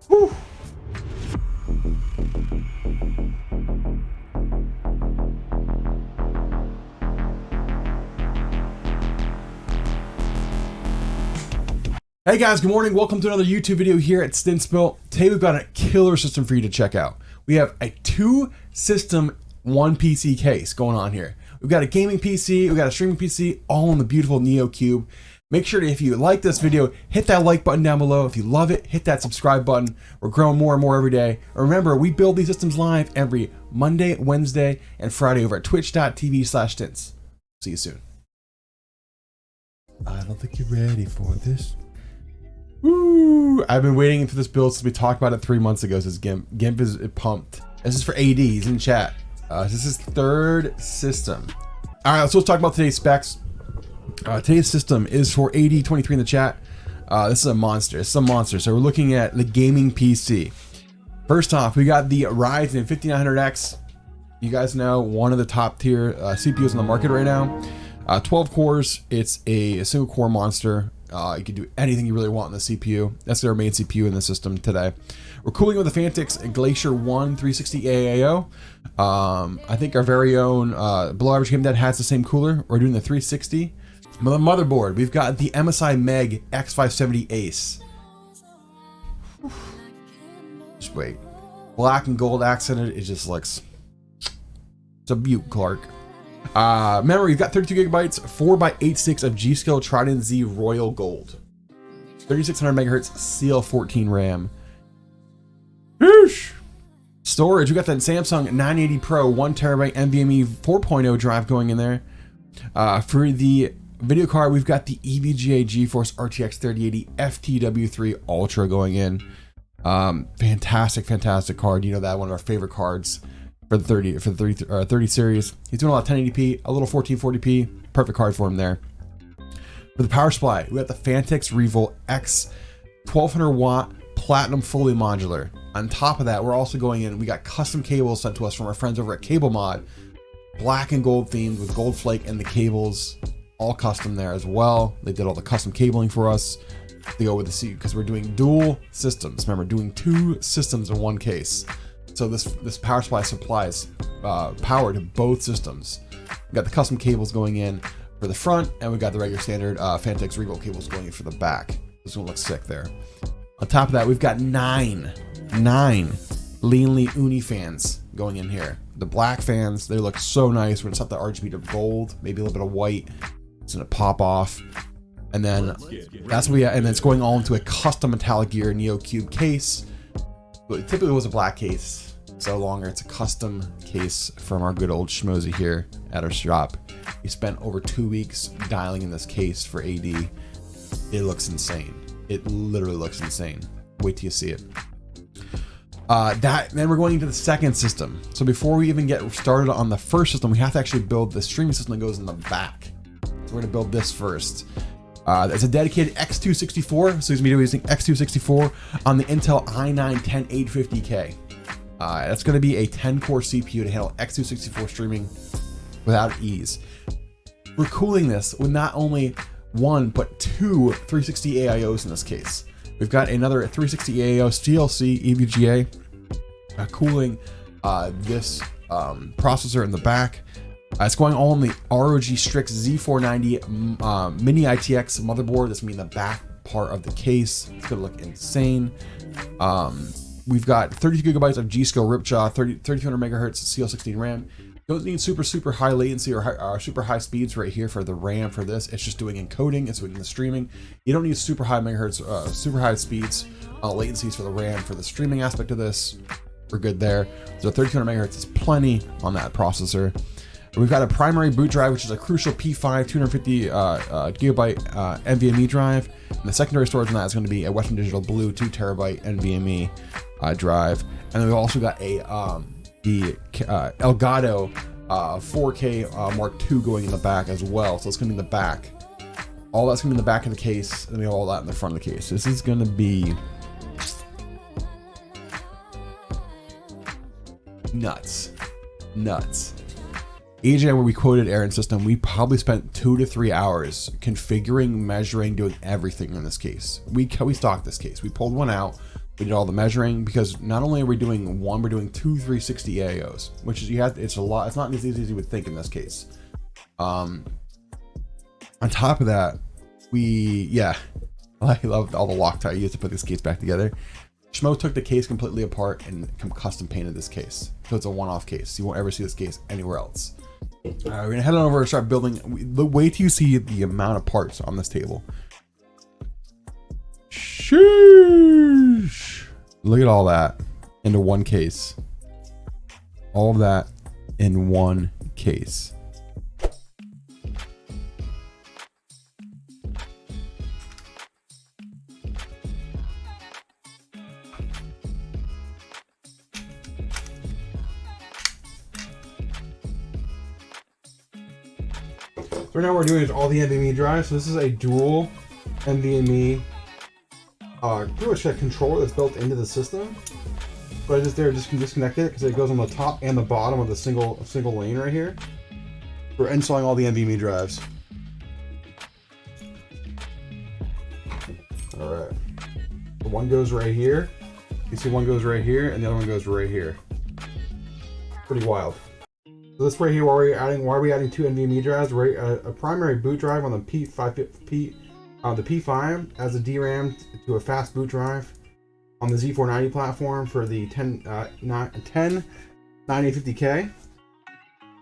Whew. Hey guys, good morning. Welcome to another YouTube video here at Stince Built. Today we've got a killer system for you to check out. We have a 2-system, 1 PC case going on here. We've got a gaming PC, we've got a streaming PC, all in the beautiful Neo Qube. Make sure to, if you like this video, hit that like button down below. If you love it, hit that subscribe button. We're growing more and more every day. And remember, we build these systems live every Monday, Wednesday, and Friday over at twitch.tv/Stince. See you soon. I don't think you're ready for this. Woo! I've been waiting for this build since we talked about it 3 months ago. Says Gimp. Gimp is pumped. This is for AD. He's in chat. This is third system. All right, so let's talk about today's specs. Today's system is for AD23 in the chat. This is a monster. It's a monster. So we're looking at the gaming PC. First off, we got the Ryzen 5900X. You guys know, one of the top tier CPUs on the market right now. 12 cores. It's a single core monster. You can do anything you really want in the CPU. That's their main CPU in the system today. We're cooling with the Phanteks Glacier 360 AIO. I think our very own Below Average Game Dead has the same cooler. We're doing the 360. The motherboard, we've got the MSI Meg X570 Ace. Just wait. Black and gold accented. It just looks... It's a beaut, Clark. Memory, you've got 32 gigabytes, 4x86 of GSkill Trident Z Royal Gold, 3600 megahertz CL14 RAM. Eesh. Storage, we got that Samsung 980 Pro 1TB NVMe 4.0 drive going in there. For the video card, we've got the EVGA GeForce RTX 3080 FTW3 Ultra going in. Fantastic card. You know that, one of our favorite cards. For the 30 series. He's doing a lot of 1080p, a little 1440p. Perfect card for him there. For the power supply, we got the Phanteks Revolt X 1200 watt platinum fully modular. On top of that, we're also going in, we got custom cables sent to us from our friends over at Cable Mod. Black and gold themed with gold flake and the cables all custom there as well. They did all the custom cabling for us to go with the seat because we're doing dual systems. Remember, doing 2 systems in one case. So this power supply supplies power to both systems. We got the custom cables going in for the front, and we got the regular standard Phanteks Revolt cables going in for the back. This one looks sick there. On top of that, we've got nine Leanly Uni fans going in here. The black fans, they look so nice. We're gonna set the RGB to gold, maybe a little bit of white. It's gonna pop off, and then that's what we. And then it's going all into a custom Metallicgear Neo Qube case. But it typically was a black case. So longer, it's a custom case from our good old schmozy here at our shop. We spent over 2 weeks dialing in this case for AD. It looks insane. It literally looks insane. Wait till you see it. Then we're going into the second system. So before we even get started on the first system, we have to actually build the streaming system that goes in the back. So we're gonna build this first. It's a dedicated X264, so he's going to be using X264 on the Intel i9-10850K. That's going to be a 10-core CPU to handle X264 streaming without ease. We're cooling this with not only 1, but 2 360 AIOs in this case. We've got another 360 AIO CLC EVGA cooling this processor in the back. It's going all in the ROG Strix Z490 mini ITX motherboard. This means the back part of the case. It's gonna look insane. We've got 32 gigabytes of GSkill Ripjaw, 3200 megahertz CL16 RAM. Don't need super high latency or super high speeds right here for the RAM for this. It's just doing encoding. It's doing the streaming. You don't need super high megahertz, super high speeds, latencies for the RAM for the streaming aspect of this. We're good there. So 3200 megahertz is plenty on that processor. We've got a primary boot drive, which is a crucial P5 250 gigabyte NVMe drive. And the secondary storage on that is going to be a Western Digital Blue 2 terabyte NVMe drive. And then we've also got a the Elgato 4K Mark II going in the back as well. So it's going to be in the back. All that's going to be in the back of the case, and then all that in the front of the case. This is going to be nuts. AJ, where we quoted Aaron's system, we probably spent 2 to 3 hours configuring, measuring, doing everything in this case. We stocked this case. We pulled one out, We did all the measuring because not only are we doing one, we're doing two 360 AIOs, which is it's a lot. It's not as easy as you would think in this case. On top of that, I love all the Loctite used to put this case back together. Schmo took the case completely apart and custom painted this case, so it's a one-off case. You won't ever see this case anywhere else. We're gonna head on over and start building. Wait till you see the amount of parts on this table. Sheesh. Look at all that into one case. All of that in one case. So right now what we're doing is all the NVMe drives. So this is a dual NVMe pretty much a controller that's built into the system, but I just disconnected it because it goes on the top and the bottom of the single lane right here. We're installing all the NVMe drives. All right, so one goes right here. You see one goes right here, and the other one goes right here. Pretty wild. So this right here, why are we adding two NVMe drives? Right, a primary boot drive on the the P5 as a DRAM to a fast boot drive on the Z490 platform for the 9050K.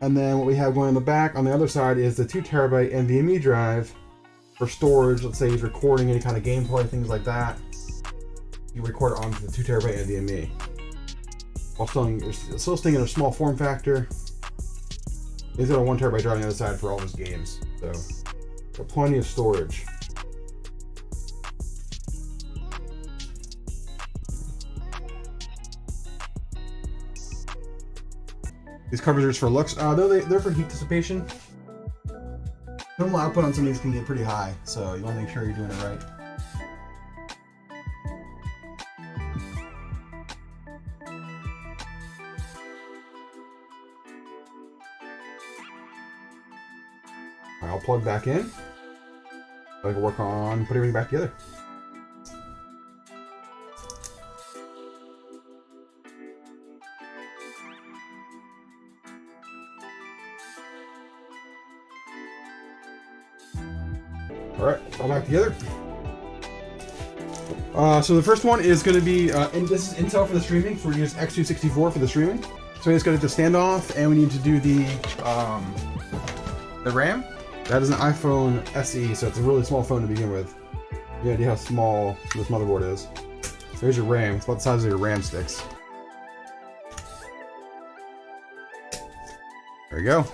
And then what we have going on the back on the other side is the 2 terabyte NVMe drive for storage. Let's say he's recording any kind of gameplay, things like that. You record it onto the 2 terabyte NVMe. While still staying in a small form factor. He's got a 1 terabyte drive on the other side for all his games. So got plenty of storage. These covers are just for looks. They're for heat dissipation. Thermal output on some of these can get pretty high, so you want to make sure you're doing it right. All right, I'll plug back in. So I can work on putting everything back together. All right, all back together. So the first one is going to be, and this is Intel for the streaming, so we're going to use X264 for the streaming. So we just got to do the standoff, and we need to do the RAM. That is an iPhone SE, so it's a really small phone to begin with. You have no idea how small this motherboard is. So here's your RAM. It's about the size of your RAM sticks. There we go.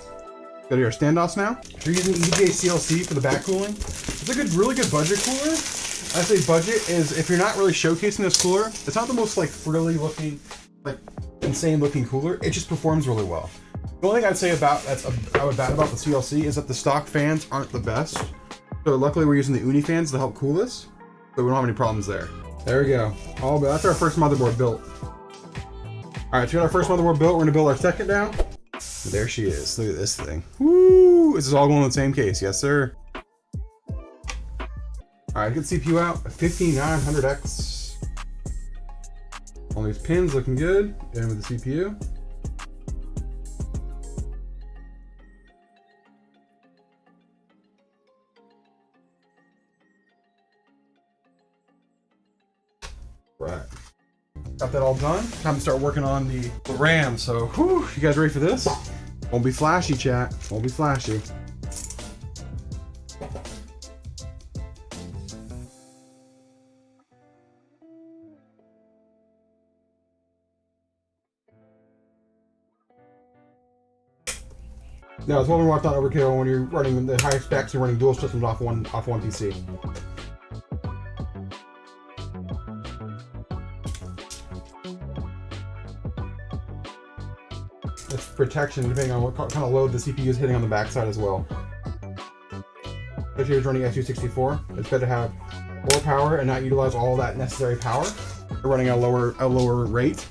Go to your standoffs now. If you're using EVGA CLC for the back cooling, it's a really good budget cooler. I say budget is if you're not really showcasing this cooler, it's not the most like frilly looking, like insane looking cooler. It just performs really well. The only thing I'd say about bad about the CLC is that the stock fans aren't the best. So luckily we're using the Uni fans to help cool this, so we don't have any problems there. There we go. Oh, but that's our first motherboard built. All right, so we got our first motherboard built. We're gonna build our second now. There she is. Look at this thing. Woo! This is all going in the same case. Yes, sir. All right, get CPU out. 15900X. All these pins looking good. In with the CPU. Right. Got that all done. Time to start working on the RAM. So, whew, you guys ready for this? Won't be flashy, chat. Won't be flashy. No, it's what we walked on overkill when you're running the high specs. You're running dual systems off one PC. It's protection depending on what kind of load the CPU is hitting on the backside as well. If you're running X264, it's better to have more power and not utilize all that necessary power. You're running at a lower rate.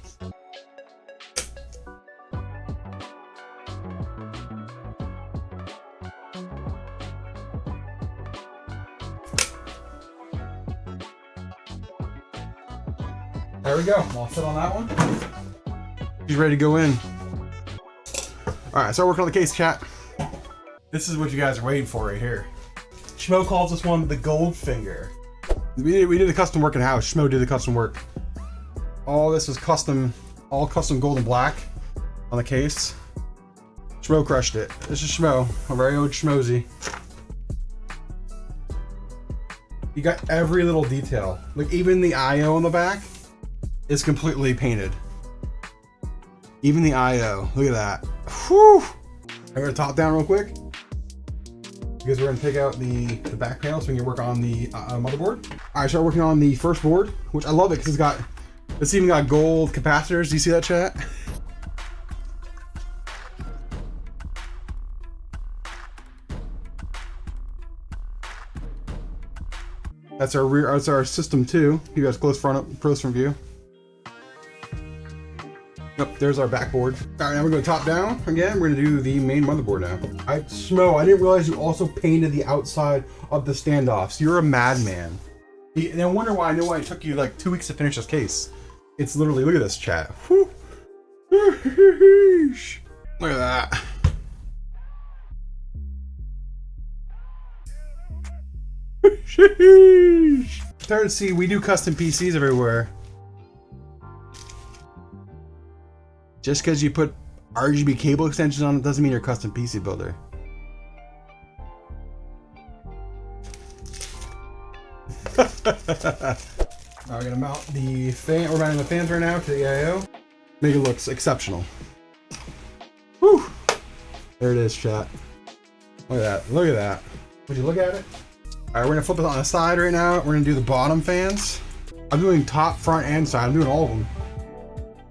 There we go. I'll sit on that one. She's ready to go in. All right, start working on the case, chat. This is what you guys are waiting for right here. Schmo calls this one the Goldfinger. We did the custom work in house. Schmo did the custom work. All this was custom, all custom gold and black on the case. Schmo crushed it. This is Schmo, a very old Schmozy. You got every little detail. Like even the IO on the back is completely painted. Even the IO, look at that. Whew! I'm gonna top down real quick because we're gonna take out the back panel so we can work on the motherboard. All right, start working on the first board, which I love it because it's even got gold capacitors. Do you see that, chat? That's our rear. That's our system 2. You guys close from view. Yep, there's our backboard. All right, now we're going to top down again. We're going to do the main motherboard now. Schmo, I didn't realize you also painted the outside of the standoffs. You're a madman. And I wonder why. I know why it took you like 2 weeks to finish this case. It's literally, look at this, chat. Whew. Look at that. Started to see we do custom PCs everywhere. Just because you put RGB cable extensions on it doesn't mean you're a custom PC builder. We're gonna mount the fan. We're mounting the fans right now to the AIO. Make it look exceptional. Whew. There it is, chat. Look at that. Look at that. Would you look at it? All right, we're gonna flip it on the side right now. We're gonna do the bottom fans. I'm doing top, front, and side. I'm doing all of them.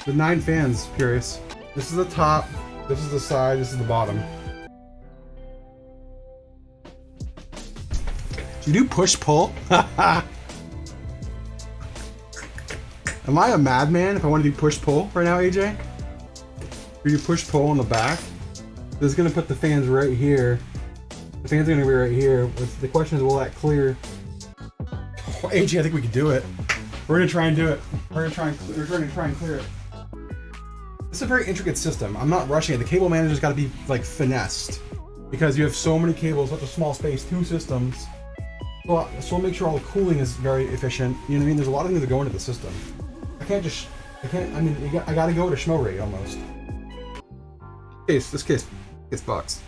The 9 fans, curious. This is the top, this is the side, this is the bottom. Do you do push-pull? Am I a madman if I want to do push-pull right now, AJ? We do push-pull on the back. This is gonna put the fans right here. The fans are gonna be right here. The question is, will that clear? Oh, AJ, I think we can do it. We're gonna try and do it. We're gonna try and clear it. It's a very intricate system. I'm not rushing it. The cable manager's got to be like finessed because you have so many cables, such a small space, 2 systems. So we'll make sure all the cooling is very efficient. You know what I mean? There's a lot of things that go into the system. I mean, I gotta go to Schmo rate almost. This case gets bucks.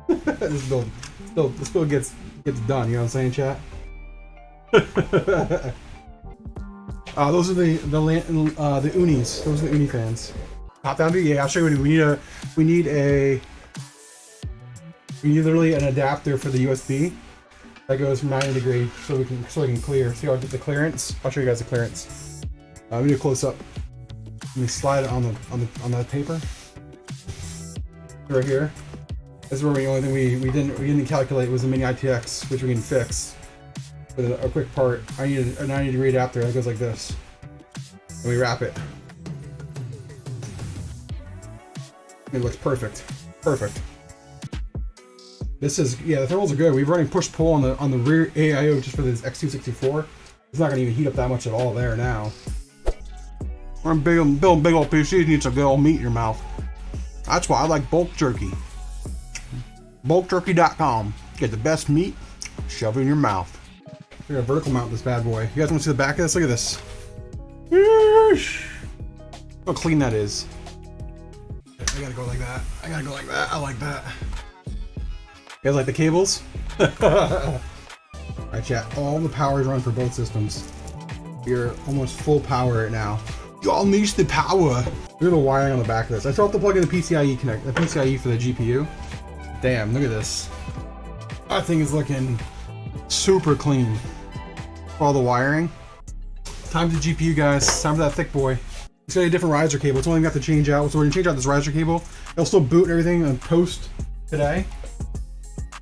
This build gets done. You know what I'm saying, chat? Those are the unis. Those are the uni fans. Top down view. Yeah, I'll show you. We need literally an adapter for the USB that goes from 90 degrees so we can clear. See how I did the clearance? I'll show you guys the clearance. Let me do a close up. Let me slide it on the paper right here. This is where the only thing we didn't calculate was the mini ITX, which we can fix with a quick part. I need a 90 degree adapter that goes like this, and we wrap it. It looks perfect. Perfect. This is, yeah, the thermals are good. We're running push-pull on the rear AIO just for this X264. It's not gonna even heat up that much at all there now. We're building big old PCs, need some good old meat in your mouth. That's why I like bulk jerky. Bulkjerky.com. Get the best meat, shove it in your mouth. We're gonna vertical mount this bad boy. You guys wanna see the back of this? Look at this. Look how clean that is. I gotta go like that. I gotta go like that. I like that. You guys like the cables? Alright, chat. All the power is run for both systems. You're almost full power right now. Y'all needs the power. Look at the wiring on the back of this. I still have to plug in the PCIe connect, the PCIe for the GPU. Damn, look at this. That thing is looking super clean. For all the wiring. Time to GPU, guys. Time for that thick boy. It's got a different riser cable. It's only got to change out. So we're gonna change out this riser cable. It'll still boot and everything and post today.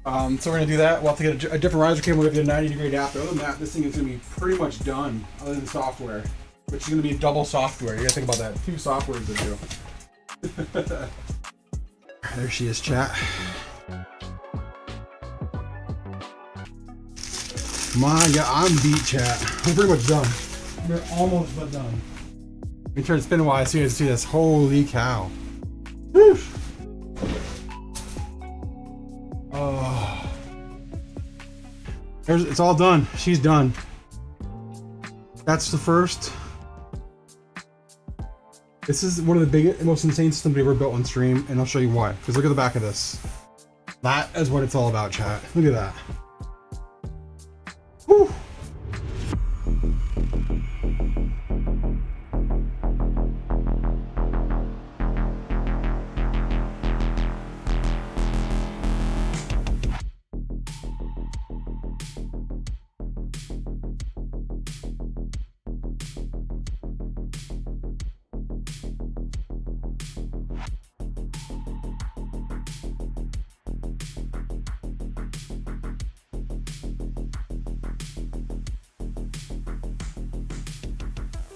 So we're gonna do that. We'll have to get a different riser cable. We have to get a 90 degree adapter. Other than that, this thing is gonna be pretty much done, other than software, which is gonna be double software. You gotta think about that. 2 softwares to do. There she is, chat. My God, I'm beat, chat. I'm pretty much done. We're almost but done. Let me try to spin a while so you guys see this. Holy cow. Whew. Oh. It's all done. She's done. That's the first. This is one of the biggest, most insane systems we ever built on stream, and I'll show you why. Because look at the back of this. That is what it's all about, chat. Look at that. Whew.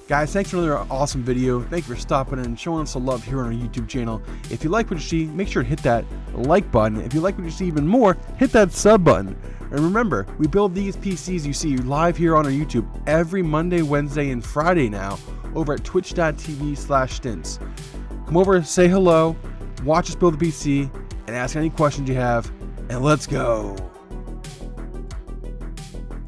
Guys, thanks for another awesome video. Thank you for stopping in and showing us some love here on our YouTube channel. If you like what you see, make sure to hit that like button. If you like what you see even more, hit that sub button. And remember, we build these PCs you see live here on our YouTube every Monday, Wednesday, and Friday now over at twitch.tv/Stince. Come over, say hello, watch us build the PC, and ask any questions you have, and let's go.